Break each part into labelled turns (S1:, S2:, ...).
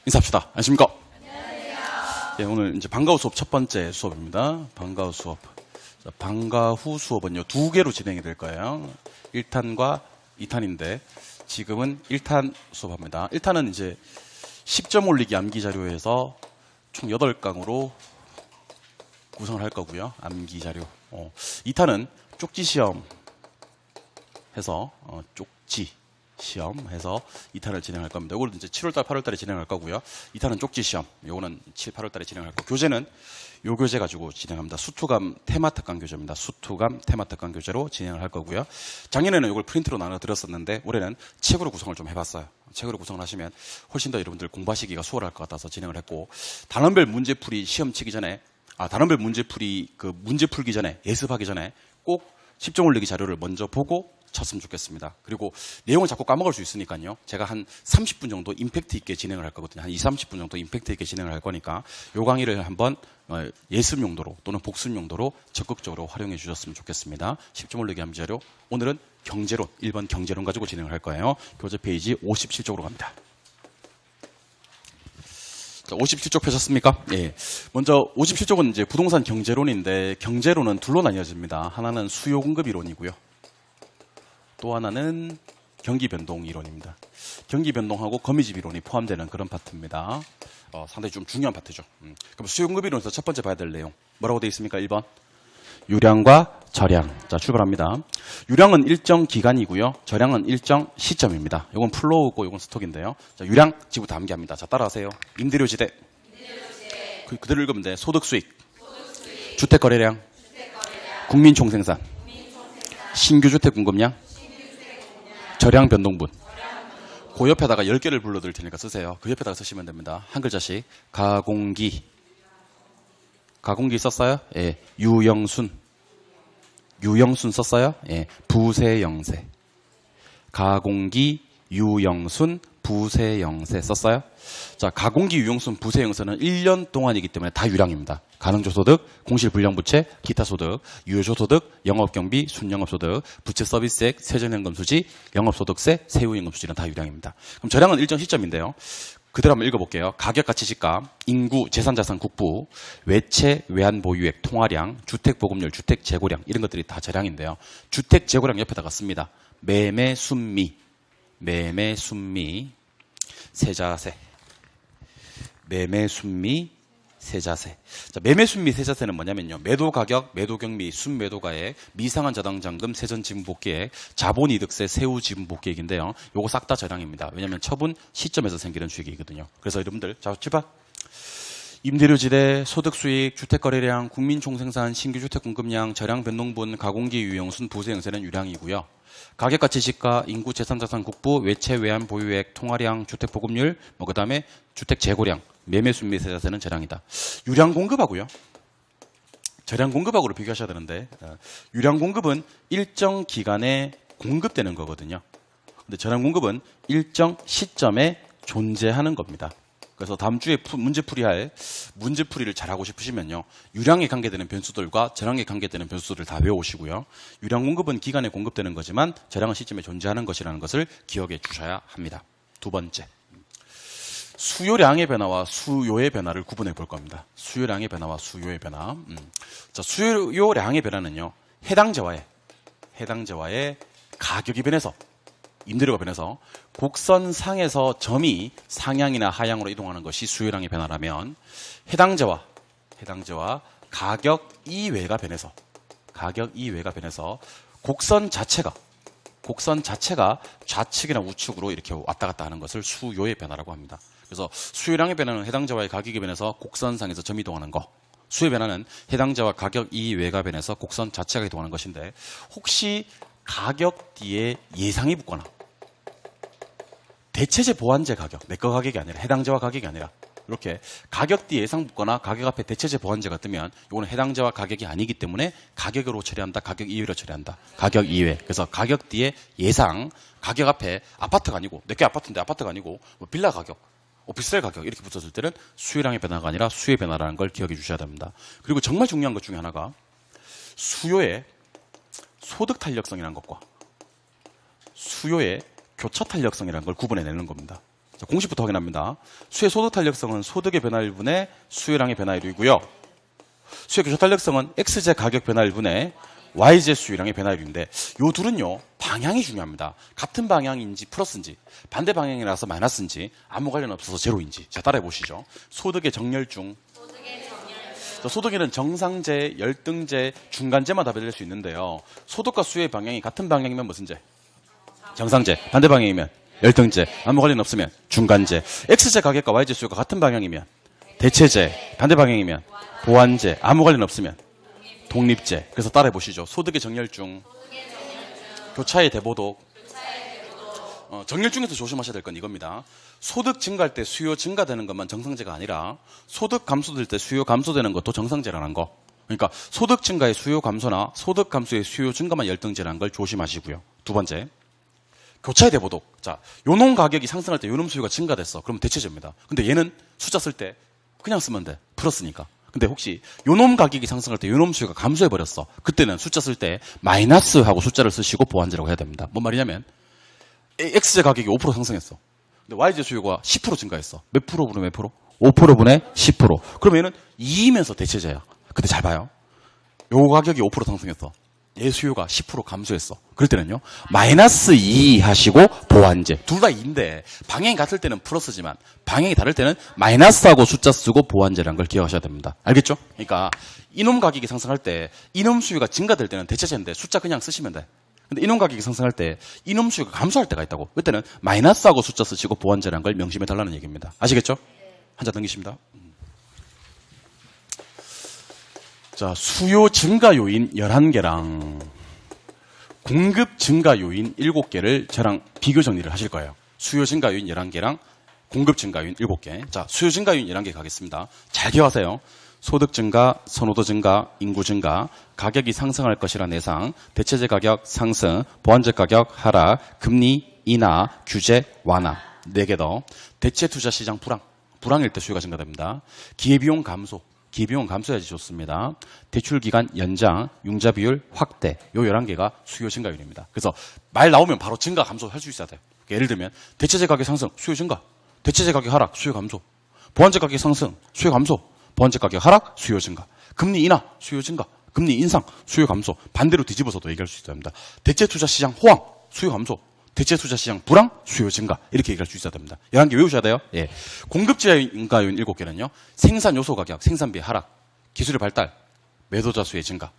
S1: 인사합시다. 안녕하십니까? 안녕하세요. 예, 오늘 이제 방과 후 수업 첫 번째 수업입니다. 방과 후 수업. 자, 방과 후 수업은요, 2개로 진행이 될 거예요. 1탄과 2탄인데, 지금은 1탄 수업합니다. 1탄은 이제 10점 올리기 암기 자료에서 총 8강으로 구성을 할 거고요. 암기 자료. 2탄은 쪽지 시험 해서, 쪽지 시험 해서 2탄을 진행할 겁니다. 이거는 이제 7월달, 8월달에 진행할 거고요. 2탄은 쪽지 시험. 요거는 7, 8월달에 진행할 거고. 교재는 요 교재 가지고 진행합니다. 수투감 테마 특강 교재입니다. 수투감 테마 특강 교재로 진행을 할 거고요. 작년에는 이걸 프린트로 나눠 드렸었는데 올해는 책으로 구성을 좀 해봤어요. 책으로 구성을 하시면 훨씬 더 여러분들 공부하시기가 수월할 것 같아서 진행을 했고, 단원별 문제풀이 시험 치기 전에, 단원별 문제풀이 문제 풀기 전에, 예습하기 전에 꼭 10점 올리기 자료를 먼저 보고 쳤으면 좋겠습니다. 그리고 내용을 자꾸 까먹을 수 있으니까요. 제가 한 30분 정도 임팩트 있게 진행을 할 거거든요. 한 30분 정도 임팩트 있게 진행을 할 거니까 요 강의를 한번 예습 용도로 또는 복습 용도로 적극적으로 활용해 주셨으면 좋겠습니다. 10점 올리기 암기 자료. 오늘은 경제론, 1번 경제론 가지고 진행을 할 거예요. 교재 페이지 57쪽으로 갑니다. 자, 57쪽 펴셨습니까? 예. 먼저 57쪽은 이제 부동산 경제론인데, 경제론은 둘로 나뉘어집니다. 하나는 수요 공급 이론이고요. 또 하나는 경기 변동 이론입니다. 경기 변동하고 거미집 이론이 포함되는 그런 파트입니다. 상당히 좀 중요한 파트죠. 그럼 수요 공급 이론에서 첫 번째 봐야 될 내용. 뭐라고 되어 있습니까? 1번. 유량과 절량. 자, 출발합니다. 유량은 일정 기간이고요. 절량은 일정 시점입니다. 이건 플로우고 이건 스톡인데요. 자, 유량 지금부터 암기합니다. 자, 따라하세요. 임대료지대. 그대로 읽으면 돼. 소득 수익. 주택 거래량. 국민 총생산. 신규 주택 공급량. 절량 변동분. 그 옆에다가 10개를 불러드릴 테니까 쓰세요. 그 옆에다가 쓰시면 됩니다. 한 글자씩. 가공기. 가공기 썼어요? 예. 유영순. 유영순 썼어요? 예. 부세영세. 가공기, 유영순, 부세영세 썼어요? 자, 가공기, 유영순, 부세영세는 1년 동안이기 때문에 다 유량입니다. 가능조소득, 공실불량부채, 기타소득, 유효소득, 영업경비, 순영업소득, 부채서비스액, 세전현금수지, 영업소득세, 세후임금수지는 다 유량입니다. 그럼 절량은 일정 시점인데요. 그대로 한번 읽어볼게요. 가격가치시가, 인구, 재산자산 국부, 외채, 외환보유액, 통화량, 주택보급률, 주택재고량 이런 것들이 다 절량인데요. 주택재고량 옆에다가 씁니다. 매매순미, 매매순미, 세자세, 매매순미, 세자세. 자, 매매순미 세자세는 뭐냐면요. 매도가격, 매도경비, 순매도가액, 미상한 자당잔금, 세전지분복귀액, 자본이득세, 세후지분복귀액인데요. 요거 싹 다 절량입니다. 왜냐하면 처분 시점에서 생기는 수익이거든요. 그래서 여러분들, 자, 출발. 임대료지대, 소득수익, 주택거래량, 국민총생산, 신규주택 공급량, 절량 변동분, 가공기, 유형순, 부세영세는 유량이고요. 가격가치시가, 인구, 재산자산 국부, 외채, 외환, 보유액, 통화량, 주택보급률, 그 다음에 주택재고량, 매매순미 세자세는 절량이다. 유량 공급하고요. 절량 공급하고를 비교하셔야 되는데, 유량 공급은 일정 기간에 공급되는 거거든요. 근데 절량 공급은 일정 시점에 존재하는 겁니다. 그래서 다음 주에 문제풀이를 잘하고 싶으시면요. 유량에 관계되는 변수들과 절량에 관계되는 변수들을 다 외워오시고요. 유량 공급은 기간에 공급되는 거지만 절량은 시점에 존재하는 것이라는 것을 기억해 주셔야 합니다. 두 번째. 수요량의 변화와 수요의 변화를 구분해 볼 겁니다. 수요량의 변화와 수요의 변화. 자, 수요량의 변화는요. 해당재와의 가격이 변해서, 임대료가 변해서 곡선상에서 점이 상향이나 하향으로 이동하는 것이 수요량의 변화라면, 해당재와 가격 이외가 변해서 곡선 자체가 좌측이나 우측으로 이렇게 왔다 갔다 하는 것을 수요의 변화라고 합니다. 그래서 수요량의 변화는 해당재와의 가격이 변해서 곡선상에서 점이 이동하는 거, 수요의 변화는 해당재와 가격 이외가 변해서 곡선 자체가 이동하는 것인데, 혹시 가격 뒤에 예상이 붙거나 대체재 보완재 가격, 내 거 가격이 아니라 해당재와 가격이 아니라 이렇게 가격 뒤에 예상 붙거나 가격 앞에 대체재 보완재가 뜨면 이거는 해당재와 가격이 아니기 때문에 가격으로 처리한다, 가격 이외로 처리한다. 가격 이외. 그래서 가격 뒤에 예상, 가격 앞에 아파트가 아니고, 내게 아파트인데 아파트가 아니고 뭐 빌라 가격, 오피스텔 가격 이렇게 붙었을 때는 수요량의 변화가 아니라 수요의 변화라는 걸 기억해 주셔야 됩니다. 그리고 정말 중요한 것 중에 하나가 수요의 소득 탄력성이라는 것과 수요의 교차 탄력성이라는 걸 구분해내는 겁니다. 자, 공식부터 확인합니다. 수의 소득 탄력성은 소득의 변화율 분의 수요량의 변화율이고요. 수의 교차 탄력성은 X제 가격 변화율 분의 Y제 수요량의 변화율인데 요 둘은요 방향이 중요합니다. 같은 방향인지 플러스인지 반대 방향이라서 마이너스인지 아무 관련 없어서 제로인지 자 따라해 보시죠. 소득의 정렬중 소득에는 정상제, 열등제, 중간제만 답이 될 수 있는데요. 소득과 수요의 방향이 같은 방향이면 무슨 제? 정상제. 반대 방향이면 열등제. 아무 관련 없으면 중간제. X제 가격과 Y제 수요가 같은 방향이면 대체제. 반대 방향이면 보완제. 아무 관련 없으면 독립제. 그래서 따라해 보시죠. 소득의 정렬중 교차의 대보독. 정렬중에서 조심하셔야 될 건 이겁니다. 소득 증가할 때 수요 증가되는 것만 정상제가 아니라 소득 감소될 때 수요 감소되는 것도 정상제라는 거. 그러니까 소득 증가의 수요 감소나 소득 감소의 수요 증가만 열등제라는 걸 조심하시고요. 두 번째, 교차의 대보독. 자, 요놈 가격이 상승할 때 요놈 수요가 증가됐어. 그럼 대체제입니다. 근데 얘는 숫자 쓸 때 그냥 쓰면 돼. 플러스니까. 근데 혹시 요놈 가격이 상승할 때 요놈 수요가 감소해버렸어. 그때는 숫자 쓸 때 마이너스하고 숫자를 쓰시고 보완제라고 해야 됩니다. 뭔 말이냐면 X제 가격이 5% 상승했어. 근데 Y제 수요가 10% 증가했어. 몇 프로 분의 몇 프로? 5%분의 10%. 그러면 얘는 2이면서 대체제야. 근데 잘 봐요. 요 가격이 5% 상승했어. 얘 수요가 10% 감소했어. 그럴 때는요. 마이너스 2 하시고 보완제. 둘 다 2인데 방향이 같을 때는 플러스지만 방향이 다를 때는 마이너스하고 숫자 쓰고 보완제라는 걸 기억하셔야 됩니다. 알겠죠? 그러니까 이놈 가격이 상승할 때 이놈 수요가 증가될 때는 대체제인데 숫자 그냥 쓰시면 돼. 근데 이놈 가격이 상승할 때 이놈 수요가 감소할 때가 있다고. 그때는 마이너스하고 숫자 쓰시고 보완제라는 걸 명심해 달라는 얘기입니다. 아시겠죠? 한자 넘기십니다. 자, 수요 증가 요인 11개랑 공급 증가 요인 7개를 저랑 비교 정리를 하실 거예요. 수요 증가 요인 11개랑 공급 증가 요인 7개. 자, 수요 증가 요인 11개 가겠습니다. 잘 기억하세요. 소득 증가, 선호도 증가, 인구 증가, 가격이 상승할 것이라는 예상, 대체제 가격 상승, 보완제 가격 하락, 금리 인하, 규제 완화. 4개 더. 대체 투자 시장 불황일 때 수요가 증가됩니다. 기회비용 감소. 기회비용 감소해야지 좋습니다. 대출 기간 연장, 융자 비율 확대. 요 11개가 수요 증가율입니다. 그래서 말 나오면 바로 증가 감소할 수 있어야 돼요. 예를 들면 대체제 가격 상승, 수요 증가. 대체제 가격 하락, 수요 감소. 보완제 가격 상승, 수요 감소. 보완제 가격 하락, 수요 증가. 금리 인하, 수요 증가. 금리 인상, 수요 감소. 반대로 뒤집어서도 얘기할 수 있어야 됩니다. 대체 투자 시장 호황, 수요 감소. 대체 투자 시장 불황, 수요 증가. 이렇게 얘기할 수 있어야 됩니다. 11개 외우셔야 돼요. 예. 공급 증가 요인 7개는요. 생산 요소 가격, 생산비 하락, 기술의 발달, 매도자 수의 증가,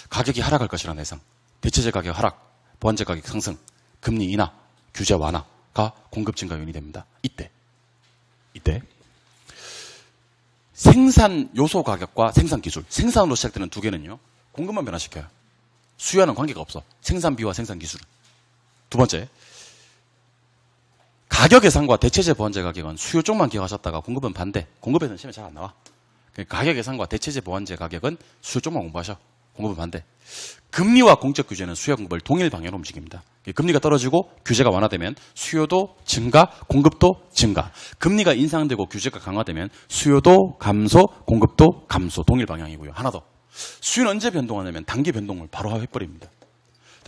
S1: 가격이 하락할 것이라는 예상, 대체제 가격 하락, 보완제 가격 상승, 금리 인하, 규제 완화가 공급 증가 요인이 됩니다. 이때 생산 요소 가격과 생산 기술, 생산으로 시작되는 두 개는요. 공급만 변화시켜요. 수요와는 관계가 없어. 생산비와 생산 기술. 두 번째, 가격 예상과 대체제 보완제 가격은 수요 쪽만 기억하셨다가 공급은 반대. 공급에서는 시험에 잘 안 나와. 가격 예상과 대체제 보완제 가격은 수요 쪽만 공부하셔. 공급은 반대. 금리와 공적 규제는 수요 공급을 동일 방향으로 움직입니다. 금리가 떨어지고 규제가 완화되면 수요도 증가, 공급도 증가. 금리가 인상되고 규제가 강화되면 수요도 감소, 공급도 감소. 동일 방향이고요. 하나 더. 수요는 언제 변동하냐면 단기 변동을 바로 해버립니다.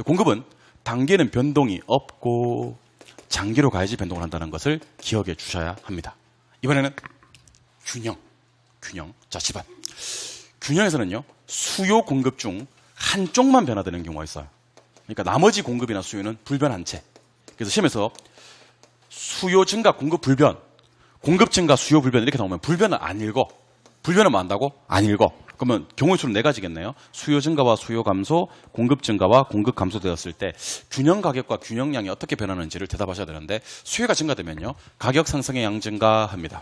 S1: 공급은 단계는 변동이 없고 장기로 가야지 변동을 한다는 것을 기억해 주셔야 합니다. 이번에는 균형. 자, 집안. 균형에서는요. 수요 공급 중 한쪽만 변화되는 경우가 있어요. 그러니까 나머지 공급이나 수요는 불변한 채. 그래서 시험에서 수요 증가 공급 불변, 공급 증가 수요 불변 이렇게 나오면 불변은 안 읽어. 불변은 뭐 한다고? 안 읽어. 그러면 경우의 수는 4가지겠네요. 수요 증가와 수요 감소, 공급 증가와 공급 감소되었을 때 균형 가격과 균형량이 어떻게 변하는지를 대답하셔야 되는데 수요가 증가되면요. 가격 상승의 양 증가합니다.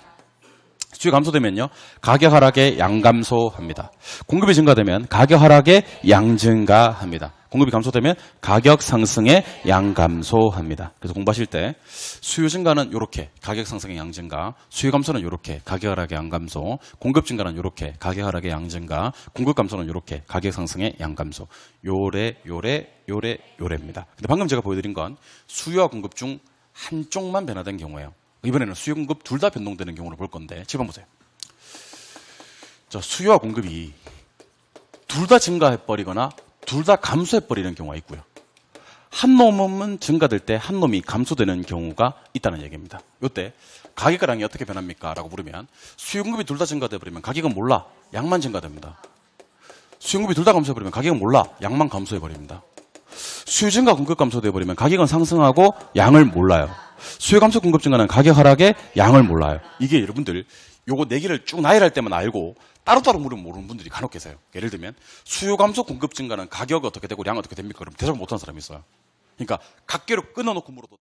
S1: 수요 감소되면요. 가격 하락의 양 감소합니다. 공급이 증가되면 가격 하락의 양 증가합니다. 공급이 감소되면 가격 상승의 양 감소합니다. 그래서 공부하실 때 수요 증가는 이렇게 가격 상승의 양 증가, 수요 감소는 이렇게 가격 하락의 양 감소, 공급 증가는 이렇게 가격 하락의 양 증가, 공급 감소는 이렇게 가격 상승의 양 감소. 요래입니다. 근데 방금 제가 보여드린 건 수요와 공급 중 한쪽만 변화된 경우예요. 이번에는 수요 공급 둘 다 변동되는 경우를 볼 건데 7번 보세요. 자, 수요와 공급이 둘 다 증가해버리거나 둘 다 감소해버리는 경우가 있고요. 한 놈은 증가될 때 한 놈이 감소되는 경우가 있다는 얘기입니다. 이때 가격과 양이 어떻게 변합니까? 라고 물으면 수요 공급이 둘 다 증가돼 버리면 가격은 몰라. 양만 증가됩니다. 수요 공급이 둘 다 감소해 버리면 가격은 몰라. 양만 감소해 버립니다. 수요 증가 공급 감소돼 버리면 가격은 상승하고 양을 몰라요. 수요 감소 공급 증가는 가격 하락에 양을 몰라요. 이게 여러분들 요거 네 개를 쭉 나열할 때만 알고 따로따로 물으면 모르는 분들이 간혹 계세요. 예를 들면 수요 감소 공급 증가는 가격이 어떻게 되고 양이 어떻게 됩니까? 그럼 대답 못하는 사람이 있어요. 그러니까 각계로 끊어놓고 물어도